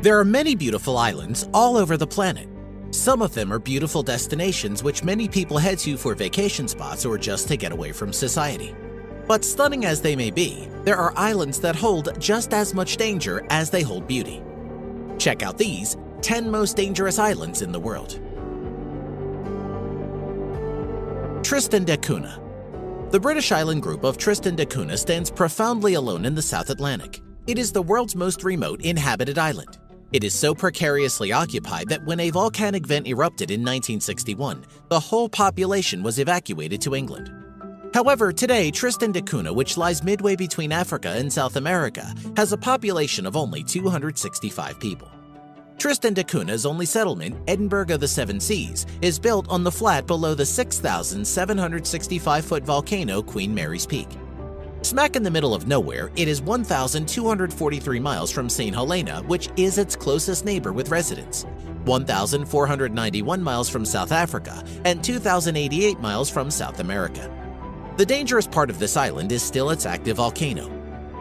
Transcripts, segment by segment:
There are many beautiful islands all over the planet. Some of them are beautiful destinations which many people head to for vacation spots or just to get away from society. But stunning as they may be, there are islands that hold just as much danger as they hold beauty. Check out these 10 most dangerous islands in the world. Tristan da Cunha. The British island group of Tristan da Cunha stands profoundly alone in the South Atlantic. It is the world's most remote inhabited island. It is so precariously occupied that when a volcanic vent erupted in 1961, the whole population was evacuated to England. However, today, Tristan da Cunha, which lies midway between Africa and South America, has a population of only 265 people. Tristan da Cunha's only settlement, Edinburgh of the Seven Seas, is built on the flat below the 6,765-foot volcano Queen Mary's Peak. Smack in the middle of nowhere, it is 1,243 miles from St. Helena, which is its closest neighbor with residents, 1,491 miles from South Africa, and 2,088 miles from South America. The dangerous part of this island is still its active volcano.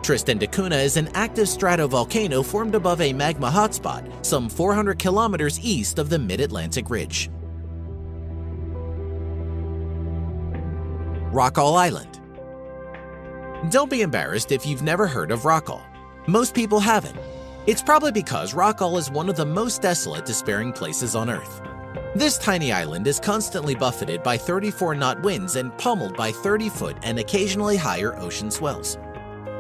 Tristan da Cunha is an active stratovolcano formed above a magma hotspot some 400 kilometers east of the Mid-Atlantic Ridge. Rockall Island. Don't be embarrassed if you've never heard of Rockall. Most people haven't. It's probably because Rockall is one of the most desolate, despairing places on Earth. This tiny island is constantly buffeted by 34-knot winds and pummeled by 30-foot and occasionally higher ocean swells.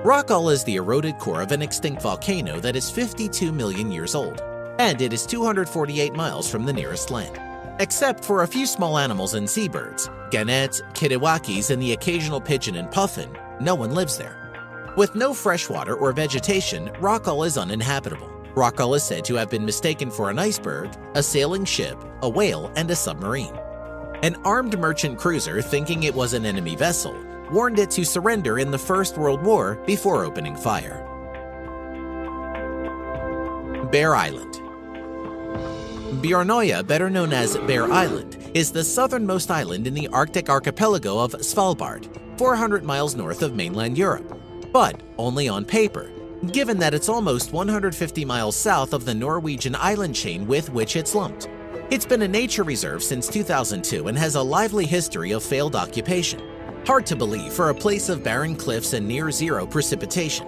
Rockall is the eroded core of an extinct volcano that is 52 million years old, and it is 248 miles from the nearest land. Except for a few small animals and seabirds, gannets, kittiwakes, and the occasional pigeon and puffin, no one lives there. With no fresh water or vegetation, Rockall is uninhabitable. Rockall is said to have been mistaken for an iceberg, a sailing ship, a whale, and a submarine. An armed merchant cruiser, thinking it was an enemy vessel, warned it to surrender in the First World War before opening fire. Bear Island. Bjornoya, better known as Bear Island, is the southernmost island in the Arctic archipelago of Svalbard, 400 miles north of mainland Europe, but only on paper, given that it's almost 150 miles south of the Norwegian island chain with which it's lumped. It's been a nature reserve since 2002 and has a lively history of failed occupation. Hard to believe for a place of barren cliffs and near-zero precipitation.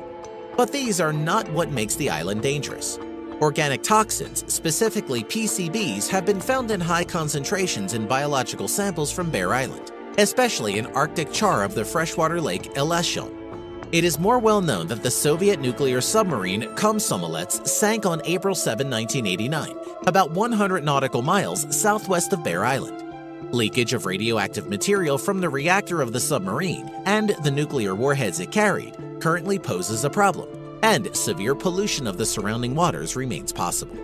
But these are not what makes the island dangerous. Organic toxins, specifically PCBs, have been found in high concentrations in biological samples from Bear Island, especially in Arctic char of the freshwater lake Elasjon. It is more well known that the Soviet nuclear submarine Komsomolets sank on April 7, 1989, about 100 nautical miles southwest of Bear Island. Leakage of radioactive material from the reactor of the submarine and the nuclear warheads it carried currently poses a problem, and severe pollution of the surrounding waters remains possible.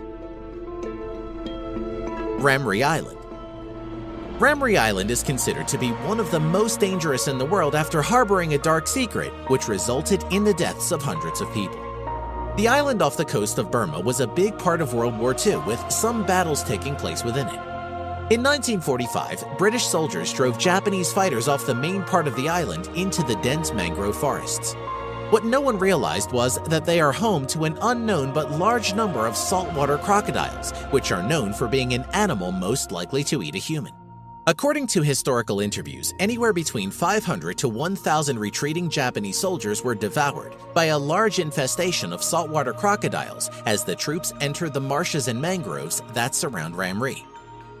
Ramree Island. Ramree Island is considered to be one of the most dangerous in the world after harboring a dark secret which resulted in the deaths of hundreds of people. The island off the coast of Burma was a big part of World War II, with some battles taking place within it. In 1945, British soldiers drove Japanese fighters off the main part of the island into the dense mangrove forests. What no one realized was that they are home to an unknown but large number of saltwater crocodiles, which are known for being an animal most likely to eat a human. According to historical interviews, anywhere between 500 to 1,000 retreating Japanese soldiers were devoured by a large infestation of saltwater crocodiles as the troops entered the marshes and mangroves that surround Ramree.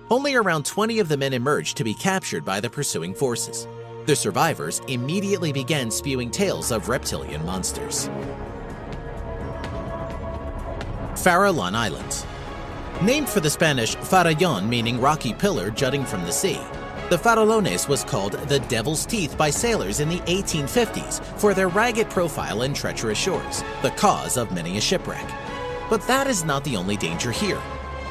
Only around 20 of the men emerged to be captured by the pursuing forces. The survivors immediately began spewing tales of reptilian monsters. Farallon Islands. Named for the Spanish farallón, meaning rocky pillar jutting from the sea, the Farallones was called the Devil's Teeth by sailors in the 1850s for their ragged profile and treacherous shores, the cause of many a shipwreck. But that is not the only danger here.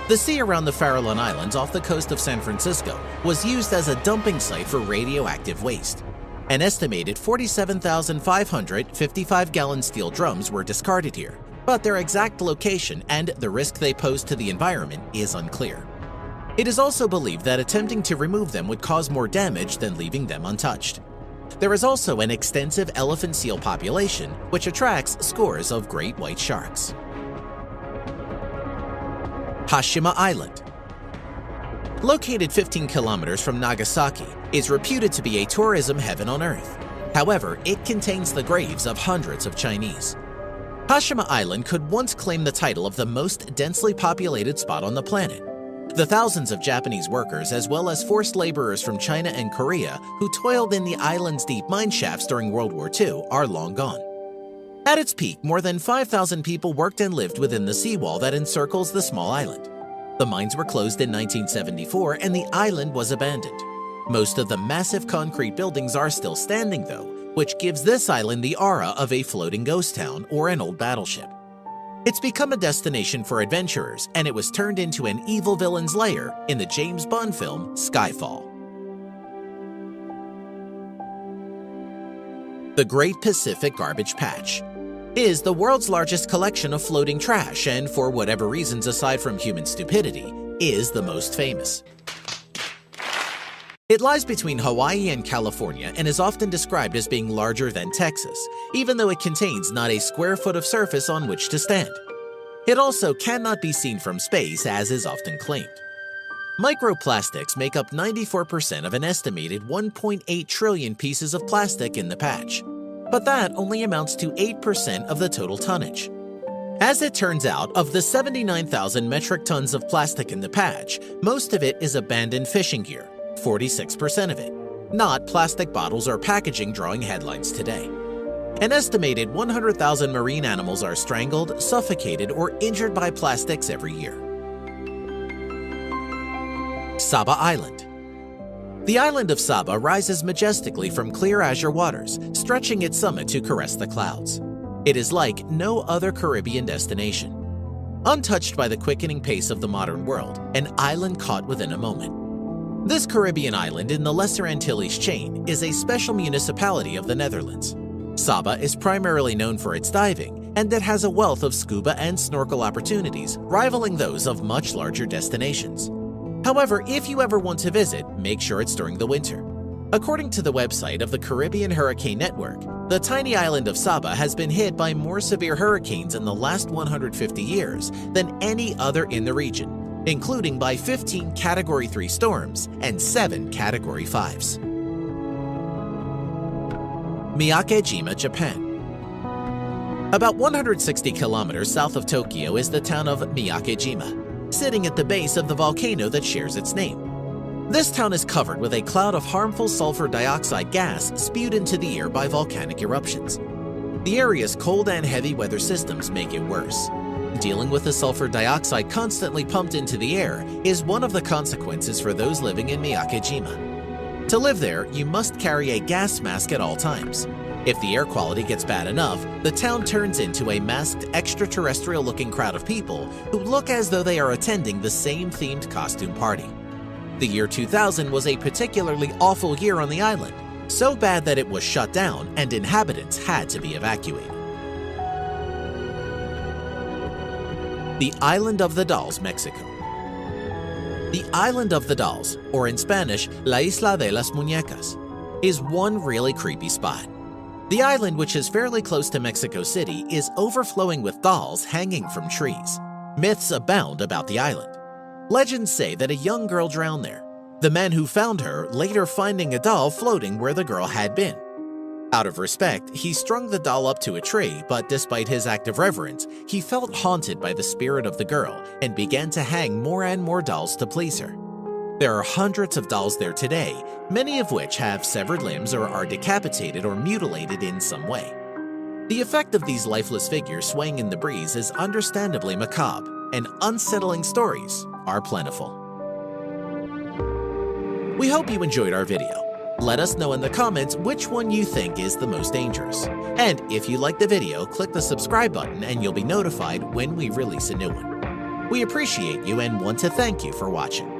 The sea around the Farallon Islands off the coast of San Francisco was used as a dumping site for radioactive waste. An estimated 47,500 55-gallon steel drums were discarded here, but their exact location and the risk they pose to the environment is unclear. It is also believed that attempting to remove them would cause more damage than leaving them untouched. There is also an extensive elephant seal population, which attracts scores of great white sharks. Hashima Island. Located 15 kilometers from Nagasaki, is reputed to be a tourism heaven on Earth. However, it contains the graves of hundreds of Chinese. Hashima Island could once claim the title of the most densely populated spot on the planet. The thousands of Japanese workers as well as forced laborers from China and Korea who toiled in the island's deep mine shafts during World War II are long gone. At its peak, more than 5,000 people worked and lived within the seawall that encircles the small island. The mines were closed in 1974 and the island was abandoned. Most of the massive concrete buildings are still standing though, which gives this island the aura of a floating ghost town or an old battleship. It's become a destination for adventurers, and it was turned into an evil villain's lair in the James Bond film Skyfall. The Great Pacific Garbage Patch is the world's largest collection of floating trash and, for whatever reasons aside from human stupidity, is the most famous. It lies between Hawaii and California and is often described as being larger than Texas, even though it contains not a square foot of surface on which to stand. It also cannot be seen from space, as is often claimed. Microplastics make up 94% of an estimated 1.8 trillion pieces of plastic in the patch, but that only amounts to 8% of the total tonnage. As it turns out, of the 79,000 metric tons of plastic in the patch, most of it is abandoned fishing gear, 46% of it, not plastic bottles or packaging drawing headlines today. An estimated 100,000 marine animals are strangled, suffocated, or injured by plastics every year. Saba Island. The island of Saba rises majestically from clear azure waters, stretching its summit to caress the clouds. It is like no other Caribbean destination. Untouched by the quickening pace of the modern world, an island caught within a moment. This Caribbean island in the Lesser Antilles chain is a special municipality of the Netherlands. Saba is primarily known for its diving, and it has a wealth of scuba and snorkel opportunities, rivaling those of much larger destinations. However, if you ever want to visit, make sure it's during the winter. According to the website of the Caribbean Hurricane Network, the tiny island of Saba has been hit by more severe hurricanes in the last 150 years than any other in the region, including by 15 Category 3 storms and 7 Category 5s. Miyake-jima, Japan. About 160 kilometers south of Tokyo is the town of Miyake-jima, sitting at the base of the volcano that shares its name. This town is covered with a cloud of harmful sulfur dioxide gas spewed into the air by volcanic eruptions. The area's cold and heavy weather systems make it worse. Dealing with the sulfur dioxide constantly pumped into the air is one of the consequences for those living in Miyake-jima. To live there, you must carry a gas mask at all times. If the air quality gets bad enough, the town turns into a masked extraterrestrial-looking crowd of people who look as though they are attending the same themed costume party. The year 2000 was a particularly awful year on the island, so bad that it was shut down and inhabitants had to be evacuated. The Island of the Dolls, Mexico. The Island of the Dolls, or in Spanish, La Isla de las Muñecas, is one really creepy spot. The island, which is fairly close to Mexico City, is overflowing with dolls hanging from trees. Myths abound about the island. Legends say that a young girl drowned there, the man who found her later finding a doll floating where the girl had been. Out of respect, he strung the doll up to a tree, but despite his act of reverence, he felt haunted by the spirit of the girl and began to hang more and more dolls to please her. There are hundreds of dolls there today, many of which have severed limbs or are decapitated or mutilated in some way. The effect of these lifeless figures swaying in the breeze is understandably macabre, and unsettling stories are plentiful. We hope you enjoyed our video. Let us know in the comments which one you think is the most dangerous. And if you liked the video, click the subscribe button and you'll be notified when we release a new one. We appreciate you and want to thank you for watching.